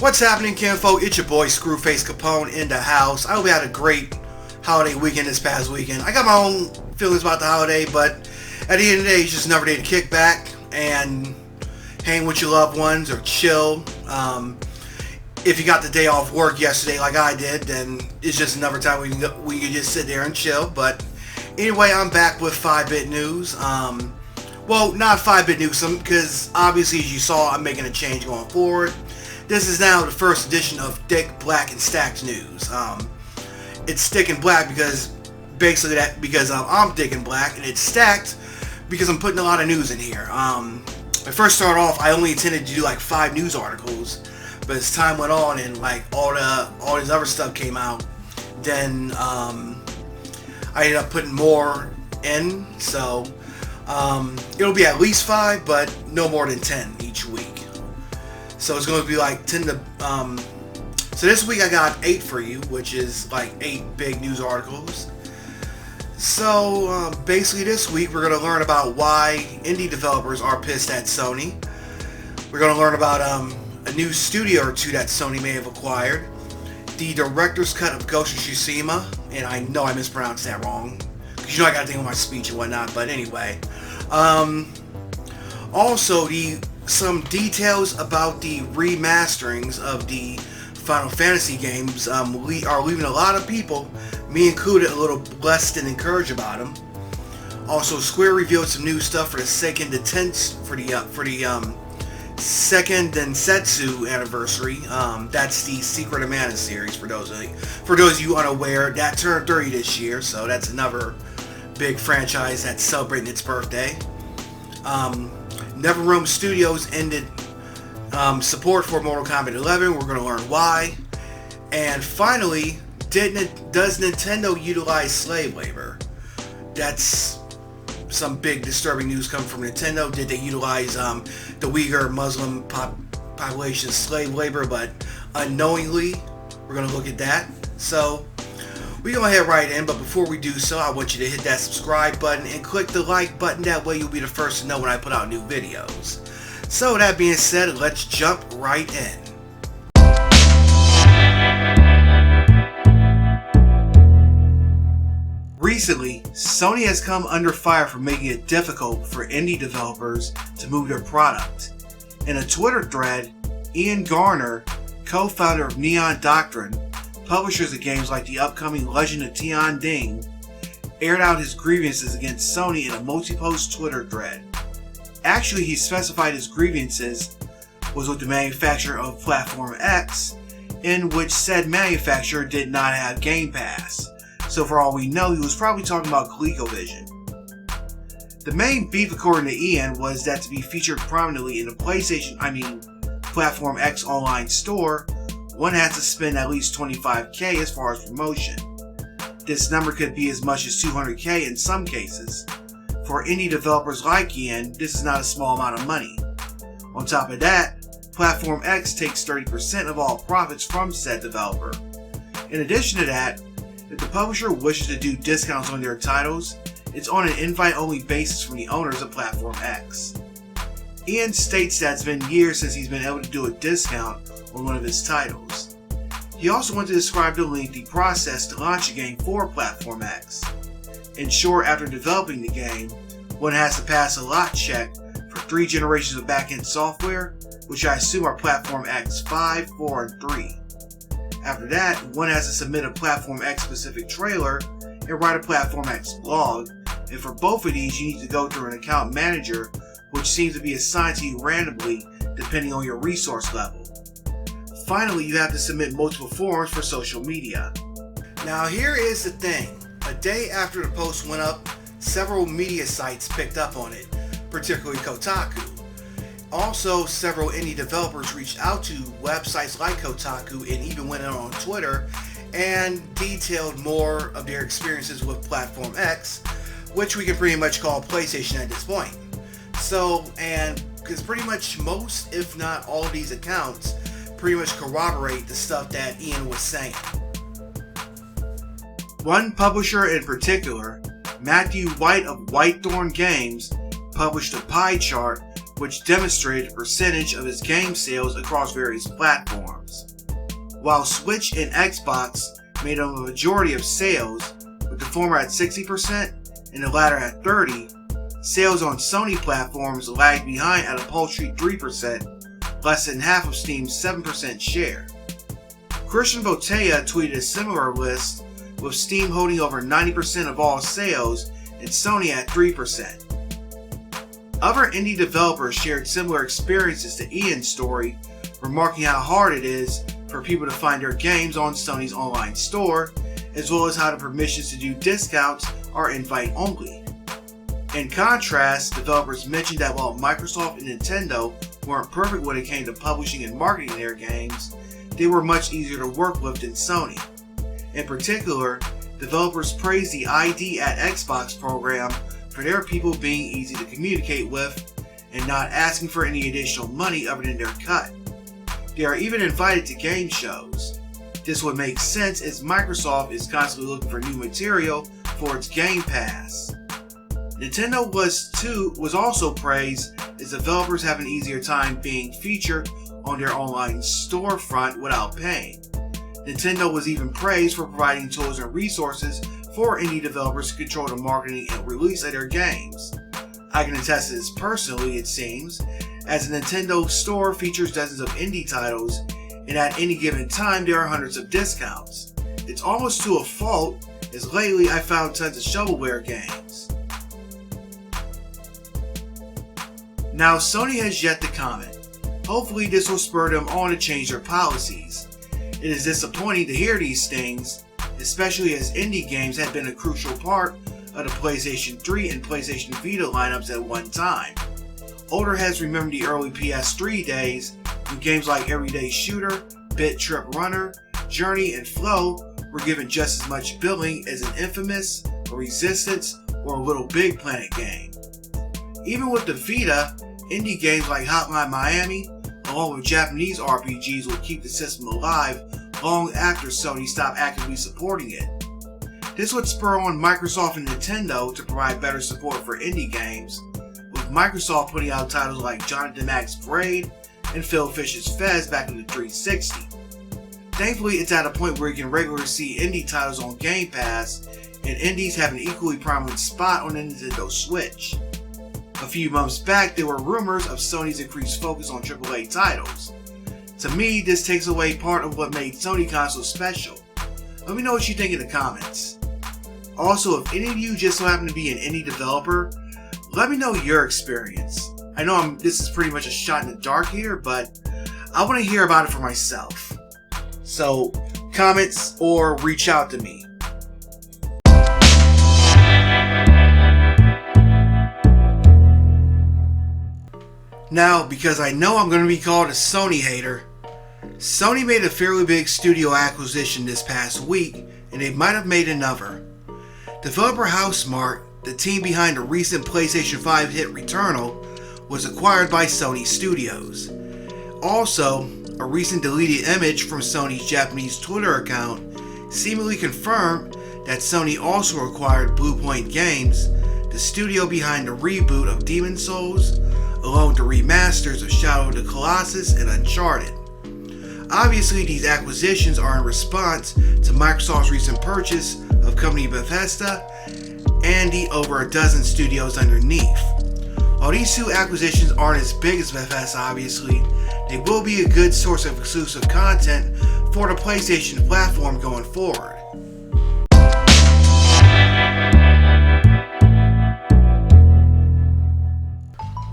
What's happening, kinfolk? It's your boy Screwface Capone in the house. I hope you had a great holiday weekend this past weekend. I got my own feelings about the holiday, but at the end of the day, it's just another day to kick back and hang with your loved ones or chill. If you got the day off work yesterday like I did, then it's just another time we can just sit there and chill. But anyway, I'm back with 5-bit news. Well, not 5-bit news, because obviously, as you saw, I'm making a change going forward. This is now the first edition of Thick, Black, and Stacked News. It's thick and black because I'm thick and black, and it's stacked because I'm putting a lot of news in here. I first started off, I only intended to do like 5 news articles, but as time went on and like all this other stuff came out, then I ended up putting more in. So it'll be at least 5, but no more than 10 each week. So it's going to be like 10 to, so this week I got 8 for you, which is like 8 big news articles. So basically this week we're going to learn about why indie developers are pissed at Sony. We're going to learn about a new studio or 2 that Sony may have acquired. The director's cut of Ghost of Tsushima, and I know I mispronounced that wrong, because you know I got to think of my speech and whatnot, but anyway. Also, some details about the remasterings of the Final Fantasy games are leaving a lot of people, me included, a little less than encouraged about them. Also, Square revealed some new stuff for the Seiken Densetsu Seiken Densetsu anniversary. That's the Secret of Mana series. For those of you unaware, that turned 30 this year, so that's another big franchise that's celebrating its birthday. NetherRealm Studios ended support for Mortal Kombat 11. We're going to learn why. And finally, does Nintendo utilize slave labor? That's some big disturbing news coming from Nintendo. Did they utilize the Uyghur Muslim population's slave labor, but unknowingly? We're going to look at that. So we're going to head right in, but before we do so, I want you to hit that subscribe button and click the like button. That way you'll be the first to know when I put out new videos. So that being said, let's jump right in. Recently, Sony has come under fire for making it difficult for indie developers to move their product. In a Twitter thread, Ugyhr, co-founder of Neon Doctrine, publishers of games like the upcoming Legend of Tian Ding, aired out his grievances against Sony in a multi-post Twitter thread. Actually, he specified his grievances was with the manufacturer of Platform X, in which said manufacturer did not have Game Pass. So for all we know, he was probably talking about ColecoVision. The main beef, according to Ian, was that to be featured prominently in the Platform X online store, one has to spend at least $25,000 as far as promotion. This number could be as much as $200,000 in some cases. For indie developers like Ian, this is not a small amount of money. On top of that, Platform X takes 30% of all profits from said developer. In addition to that, if the publisher wishes to do discounts on their titles, it's on an invite-only basis from the owners of Platform X. Ian states that it's been years since he's been able to do a discount on one of his titles. He also went to describe the lengthy process to launch a game for Platform X. In short, after developing the game, one has to pass a lot check for 3 generations of back-end software, which I assume are Platform X 5, 4, and 3. After that, one has to submit a Platform X specific trailer and write a Platform X blog, and for both of these you need to go through an account manager, which seems to be assigned to you randomly depending on your resource level. Finally, you have to submit multiple forms for social media. Now here is the thing. A day after the post went up, several media sites picked up on it, particularly Kotaku. Also, several indie developers reached out to websites like Kotaku and even went out on Twitter and detailed more of their experiences with Platform X, which we can pretty much call PlayStation at this point. So, and because pretty much most, if not all of these accounts, pretty much corroborate the stuff that Ian was saying. One publisher in particular, Matthew White of Whitethorn Games, published a pie chart which demonstrated the percentage of its game sales across various platforms. While Switch and Xbox made up a majority of sales, with the former at 60% and the latter at 30%, sales on Sony platforms lagged behind at a paltry 3%, less than half of Steam's 7% share. Christian Botea tweeted a similar list, with Steam holding over 90% of all sales and Sony at 3%. Other indie developers shared similar experiences to Ian's story, remarking how hard it is for people to find their games on Sony's online store, as well as how the permissions to do discounts are invite only. In contrast, developers mentioned that while Microsoft and Nintendo weren't perfect when it came to publishing and marketing their games, they were much easier to work with than Sony. In particular, developers praised the ID at Xbox program for their people being easy to communicate with and not asking for any additional money other than their cut. They are even invited to game shows. This would make sense as Microsoft is constantly looking for new material for its Game Pass. Nintendo was also praised as developers have an easier time being featured on their online storefront without paying. Nintendo was even praised for providing tools and resources for indie developers to control the marketing and release of their games. I can attest to this personally, it seems, as the Nintendo store features dozens of indie titles, and at any given time there are hundreds of discounts. It's almost to a fault, as lately I found tons of shovelware games. Now, Sony has yet to comment. Hopefully this will spur them on to change their policies. It is disappointing to hear these things, especially as indie games had been a crucial part of the PlayStation 3 and PlayStation Vita lineups at one time. Older heads remember the early PS3 days when games like Everyday Shooter, Bit Trip Runner, Journey, and Flow were given just as much billing as an Infamous, a Resistance, or a Little Big Planet game. Even with the Vita, indie games like Hotline Miami, along with Japanese RPGs, will keep the system alive long after Sony stopped actively supporting it. This would spur on Microsoft and Nintendo to provide better support for indie games, with Microsoft putting out titles like Jonathan Mack's Braid and Phil Fish's Fez back in the 360. Thankfully, it's at a point where you can regularly see indie titles on Game Pass, and indies have an equally prominent spot on the Nintendo Switch. A few months back, there were rumors of Sony's increased focus on AAA titles. To me, this takes away part of what made Sony consoles special. Let me know what you think in the comments. Also, if any of you just so happen to be an indie developer, let me know your experience. I know this is pretty much a shot in the dark here, but I want to hear about it for myself. So, comments or reach out to me. Now, because I know I'm going to be called a Sony hater, Sony made a fairly big studio acquisition this past week, and they might have made another. Developer Housemarque, the team behind the recent PlayStation 5 hit Returnal, was acquired by Sony Studios. Also, a recent deleted image from Sony's Japanese Twitter account seemingly confirmed that Sony also acquired Bluepoint Games, the studio behind the reboot of Demon's Souls, along with the remasters of Shadow of the Colossus and Uncharted. Obviously, these acquisitions are in response to Microsoft's recent purchase of company Bethesda and the over a dozen studios underneath. While these two acquisitions aren't as big as Bethesda, obviously, they will be a good source of exclusive content for the PlayStation platform going forward.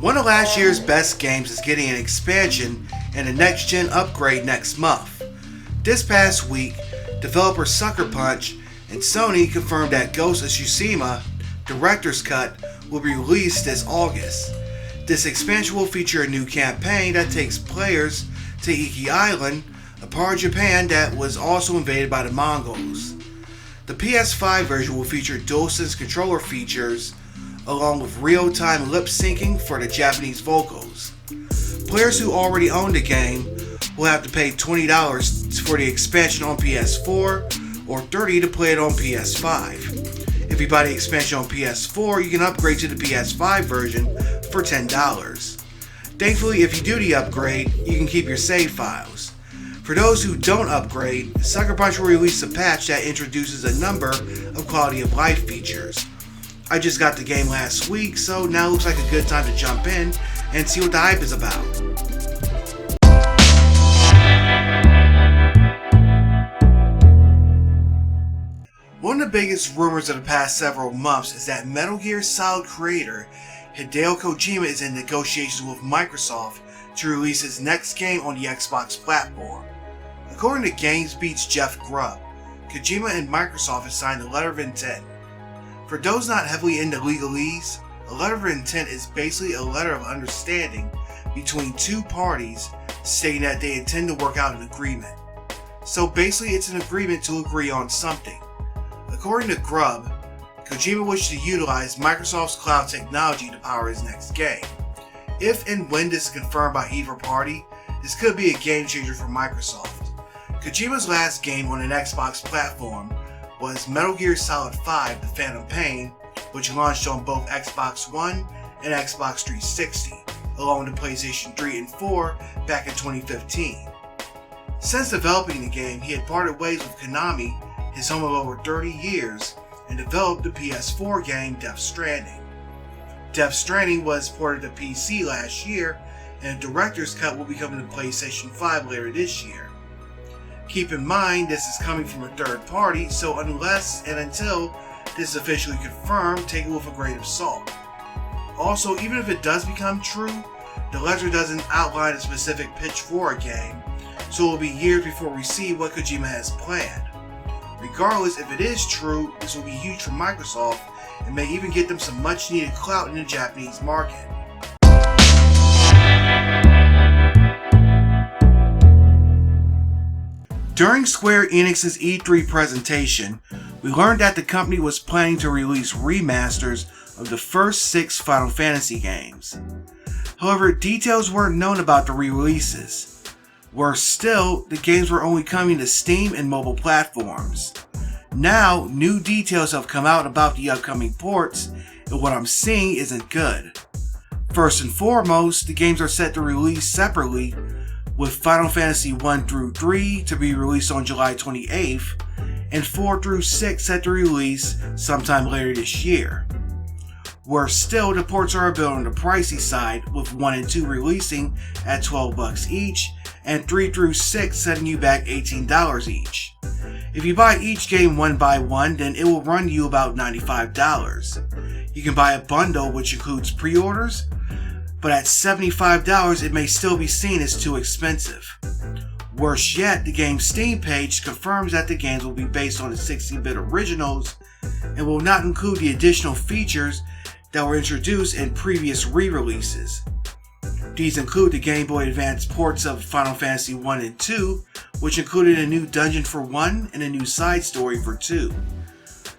One of last year's best games is getting an expansion and a next-gen upgrade next month. This past week, developer Sucker Punch and Sony confirmed that Ghost of Tsushima Director's Cut will be released this August. This expansion will feature a new campaign that takes players to Iki Island, a part of Japan that was also invaded by the Mongols. The PS5 version will feature DualSense controller features along with real-time lip syncing for the Japanese vocals. Players who already own the game will have to pay $20 for the expansion on PS4 or $30 to play it on PS5. If you buy the expansion on PS4, you can upgrade to the PS5 version for $10. Thankfully, if you do the upgrade, you can keep your save files. For those who don't upgrade, Sucker Punch will release a patch that introduces a number of quality of life features. I just got the game last week, so now looks like a good time to jump in and see what the hype is about. One of the biggest rumors of the past several months is that Metal Gear Solid creator Hideo Kojima is in negotiations with Microsoft to release his next game on the Xbox platform. According to GamesBeat's Jeff Grubb, Kojima and Microsoft have signed a letter of intent. For those not heavily into legalese, a letter of intent is basically a letter of understanding between two parties stating that they intend to work out an agreement. So basically it's an agreement to agree on something. According to Grubb, Kojima wishes to utilize Microsoft's cloud technology to power his next game. If and when this is confirmed by either party, this could be a game changer for Microsoft. Kojima's last game on an Xbox platform was Metal Gear Solid 5: The Phantom Pain, which launched on both Xbox One and Xbox 360, along with the PlayStation 3 and 4 back in 2015. Since developing the game, he had parted ways with Konami, his home of over 30 years, and developed the PS4 game Death Stranding. Death Stranding was ported to PC last year, and a director's cut will be coming to PlayStation 5 later this year. Keep in mind, this is coming from a third party, so unless and until this is officially confirmed, take it with a grain of salt. Also, even if it does become true, the letter doesn't outline a specific pitch for a game, so it will be years before we see what Kojima has planned. Regardless, if it is true, this will be huge for Microsoft and may even get them some much needed clout in the Japanese market. During Square Enix's E3 presentation, we learned that the company was planning to release remasters of the first 6 Final Fantasy games. However, details weren't known about the re-releases. Worse still, the games were only coming to Steam and mobile platforms. Now, new details have come out about the upcoming ports, and what I'm seeing isn't good. First and foremost, the games are set to release separately, with Final Fantasy 1 through 3 to be released on July 28th, and 4 through 6 set to release sometime later this year. Worse still, the ports are a bit on the pricey side, with 1 and 2 releasing at $12 each, and 3 through 6 setting you back $18 each. If you buy each game one by one, then it will run you about $95. You can buy a bundle which includes pre-orders, but at $75 it may still be seen as too expensive. Worse yet, the game's Steam page confirms that the games will be based on the 16-bit originals and will not include the additional features that were introduced in previous re-releases. These include the Game Boy Advance ports of Final Fantasy 1 and 2, which included a new dungeon for 1 and a new side story for 2.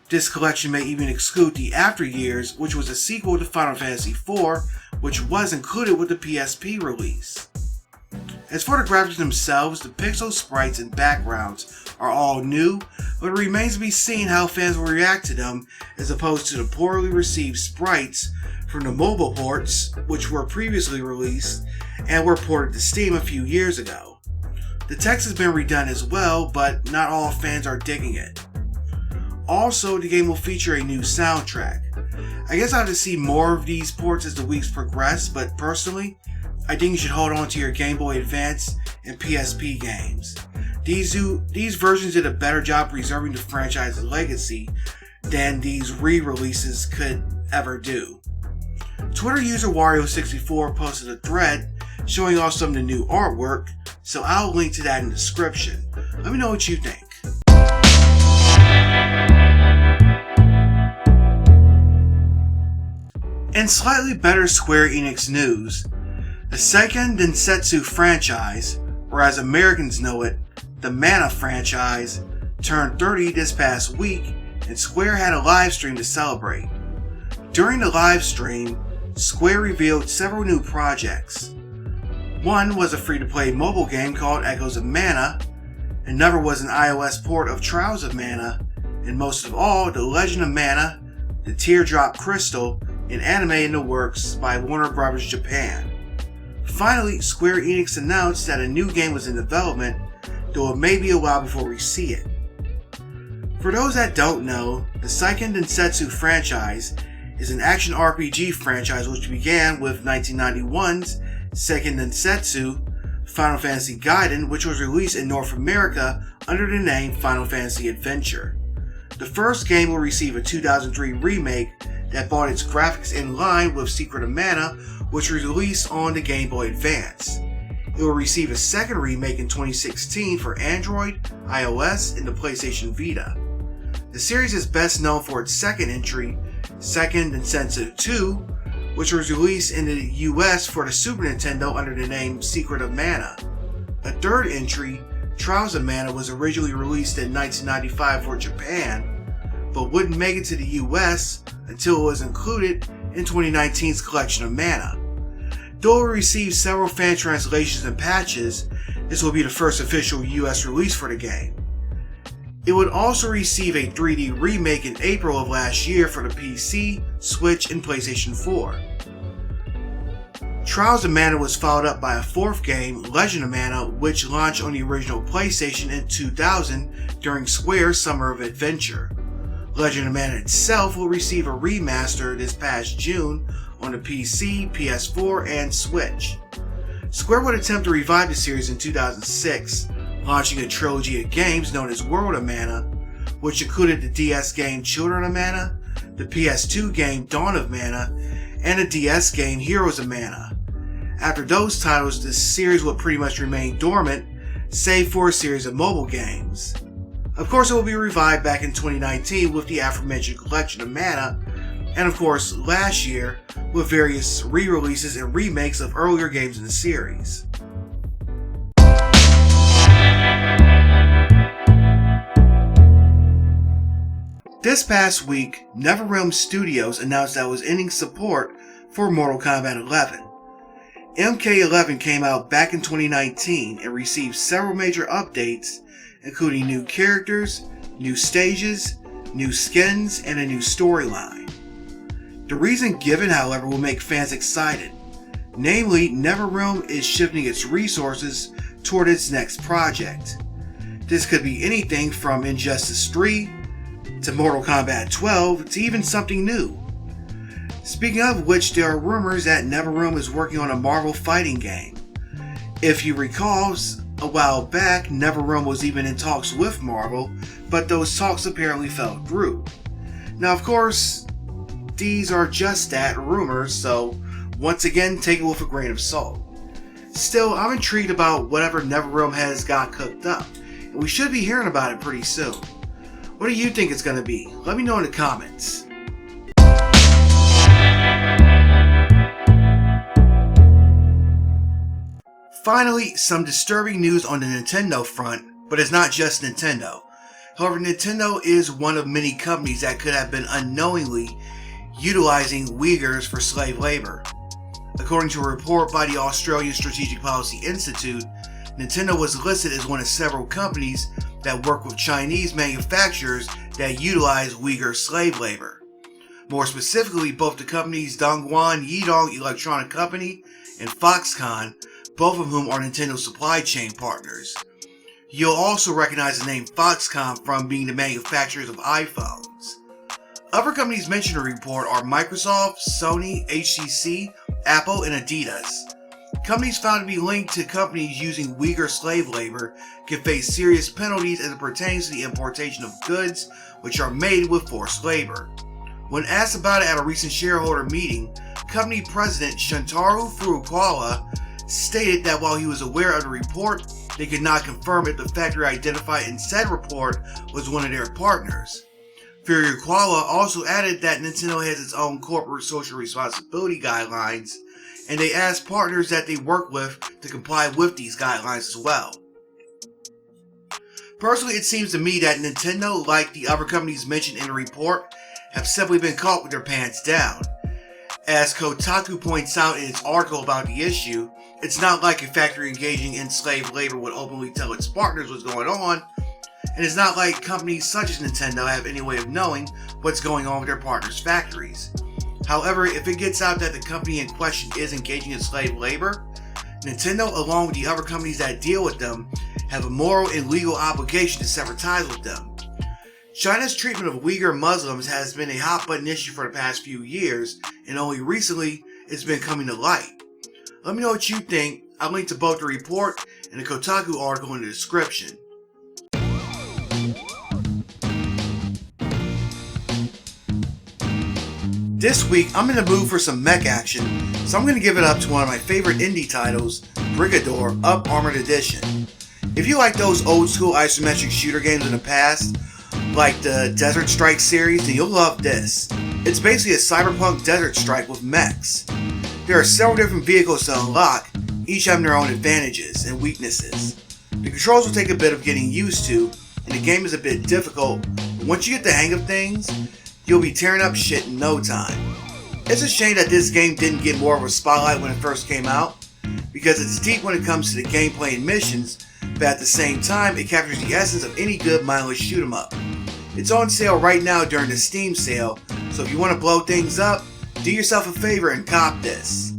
This collection may even exclude the After Years, which was a sequel to Final Fantasy 4, which was included with the PSP release. As for the graphics themselves, the pixel sprites and backgrounds are all new, but it remains to be seen how fans will react to them as opposed to the poorly received sprites from the mobile ports, which were previously released and were ported to Steam a few years ago. The text has been redone as well, but not all fans are digging it. Also, the game will feature a new soundtrack. I guess I'll have to see more of these ports as the weeks progress, but personally, I think you should hold on to your Game Boy Advance and PSP games. These versions did a better job preserving the franchise's legacy than these re-releases could ever do. Twitter user Wario64 posted a thread showing off some of the new artwork, so I'll link to that in the description. Let me know what you think. In slightly better Square Enix news, the Seiken Densetsu franchise, or as Americans know it, the Mana franchise, turned 30 this past week, and Square had a live stream to celebrate. During the live stream, Square revealed several new projects. One was a free-to-play mobile game called Echoes of Mana, another was an iOS port of Trials of Mana, and most of all, The Legend of Mana, the Teardrop Crystal, an anime in the works by Warner Bros. Japan. Finally, Square Enix announced that a new game was in development, though it may be a while before we see it. For those that don't know, the Seiken Densetsu franchise is an action RPG franchise which began with 1991's Seiken Densetsu Final Fantasy Gaiden, which was released in North America under the name Final Fantasy Adventure. The first game will receive a 2003 remake that brought its graphics in line with Secret of Mana, which was released on the Game Boy Advance. It will receive a second remake in 2016 for Android, iOS, and the PlayStation Vita. The series is best known for its second entry, Seiken Densetsu 2, which was released in the US for the Super Nintendo under the name Secret of Mana. A third entry, Trials of Mana, was originally released in 1995 for Japan, but wouldn't make it to the US until it was included in 2019's Collection of Mana. Though it received several fan translations and patches, this will be the first official US release for the game. It would also receive a 3D remake in April of last year for the PC, Switch, and PlayStation 4. Trials of Mana was followed up by a fourth game, Legend of Mana, which launched on the original PlayStation in 2000 during Square's Summer of Adventure. Legend of Mana itself will receive a remaster this past June on the PC, PS4, and Switch. Square would attempt to revive the series in 2006, launching a trilogy of games known as World of Mana, which included the DS game Children of Mana, the PS2 game Dawn of Mana, and the DS game Heroes of Mana. After those titles, the series would pretty much remain dormant, save for a series of mobile games. Of course, it will be revived back in 2019 with the aforementioned Collection of Mana, and of course last year with various re-releases and remakes of earlier games in the series. This past week, NetherRealm Studios announced that it was ending support for Mortal Kombat 11. MK11 came out back in 2019 and received several major updates, including new characters, new stages, new skins, and a new storyline. The reason given, however, will make fans excited. Namely, NetherRealm is shifting its resources toward its next project. This could be anything from Injustice 3 to Mortal Kombat 12 to even something new. Speaking of which, there are rumors that NetherRealm is working on a Marvel fighting game. If you recall, a while back, NetherRealm was even in talks with Marvel, but those talks apparently fell through. Now, of course, these are just that, rumors, so once again, take it with a grain of salt. Still, I'm intrigued about whatever NetherRealm has got cooked up, and we should be hearing about it pretty soon. What do you think it's going to be? Let me know in the comments. Finally, some disturbing news on the Nintendo front, but it's not just Nintendo. However, Nintendo is one of many companies that could have been unknowingly utilizing Uyghurs for slave labor. According to a report by the Australian Strategic Policy Institute, Nintendo was listed as one of several companies that work with Chinese manufacturers that utilize Uyghur slave labor. More specifically, both the companies Dongguan Yidong Electronic Company and Foxconn, both of whom are Nintendo supply chain partners. You'll also recognize the name Foxconn from being the manufacturers of iPhones. Other companies mentioned in the report are Microsoft, Sony, HTC, Apple, and Adidas. Companies found to be linked to companies using Uyghur slave labor can face serious penalties as it pertains to the importation of goods which are made with forced labor. When asked about it at a recent shareholder meeting, company president Shantanu Furukawa stated that while he was aware of the report, they could not confirm if the factory identified in said report was one of their partners. Furukawa also added that Nintendo has its own corporate social responsibility guidelines, and they asked partners that they work with to comply with these guidelines as well. Personally, it seems to me that Nintendo, like the other companies mentioned in the report, have simply been caught with their pants down. As Kotaku points out in its article about the issue, it's not like a factory engaging in slave labor would openly tell its partners what's going on, and it's not like companies such as Nintendo have any way of knowing what's going on with their partners' factories. However, if it gets out that the company in question is engaging in slave labor, Nintendo, along with the other companies that deal with them, have a moral and legal obligation to sever ties with them. China's treatment of Uyghur Muslims has been a hot-button issue for the past few years, and only recently it's been coming to light. Let me know what you think. I'll link to both the report and the Kotaku article in the description. This week, I'm in the mood for some mech action, so I'm going to give it up to one of my favorite indie titles, Brigador Up Armored Edition. If you like those old school isometric shooter games in the past, like the Desert Strike series, then you'll love this. It's basically a cyberpunk Desert Strike with mechs. There are several different vehicles to unlock, each having their own advantages and weaknesses. The controls will take a bit of getting used to, and the game is a bit difficult, but once you get the hang of things, you'll be tearing up shit in no time. It's a shame that this game didn't get more of a spotlight when it first came out, because it's deep when it comes to the gameplay and missions, but at the same time, it captures the essence of any good mindless shoot 'em up. It's on sale right now during the Steam sale, so if you want to blow things up, do yourself a favor and cop this.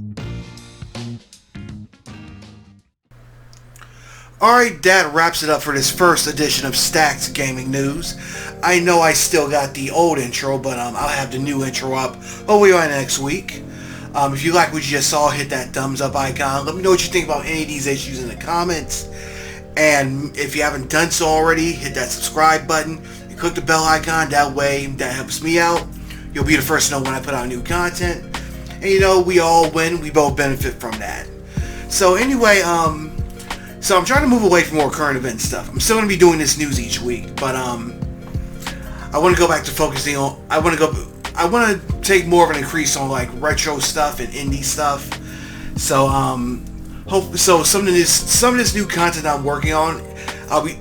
Alright, that wraps it up for this first edition of Stacked Gaming News. I know I still got the old intro, but I'll have the new intro up hopefully by next week. If you like what you just saw, hit that thumbs up icon. Let me know what you think about any of these issues in the comments. And if you haven't done so already, hit that subscribe button and click the bell icon. That way, that helps me out. You'll be the first to know when I put out new content. And you know, we all win. We both benefit from that. So anyway, so I'm trying to move away from more current event stuff. I'm still going to be doing this news each week, but I want to go back to focusing on. I want to take more of an increase on like retro stuff and indie stuff. So some of this new content I'm working on,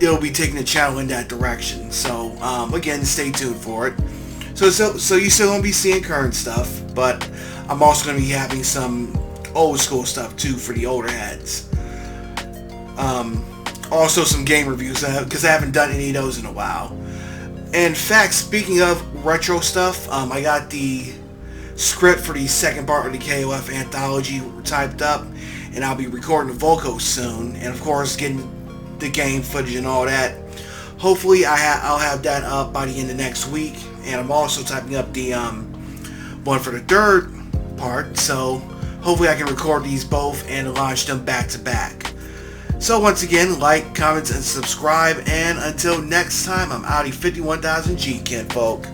it'll be taking the channel in that direction. So again, stay tuned for it. So you still won't be seeing current stuff, but I'm also going to be having some old school stuff too for the older heads. Also some game reviews, because I haven't done any of those in a while. In fact, speaking of retro stuff, I got the script for the second part of the KOF anthology typed up, and I'll be recording the Volco soon, and of course getting the game footage and all that. Hopefully I'll have that up by the end of next week, and I'm also typing up the one for the third part, so hopefully I can record these both and launch them back to back. So once again, like, comment, and subscribe, and until next time, I'm Audi 51000G, kinfolk.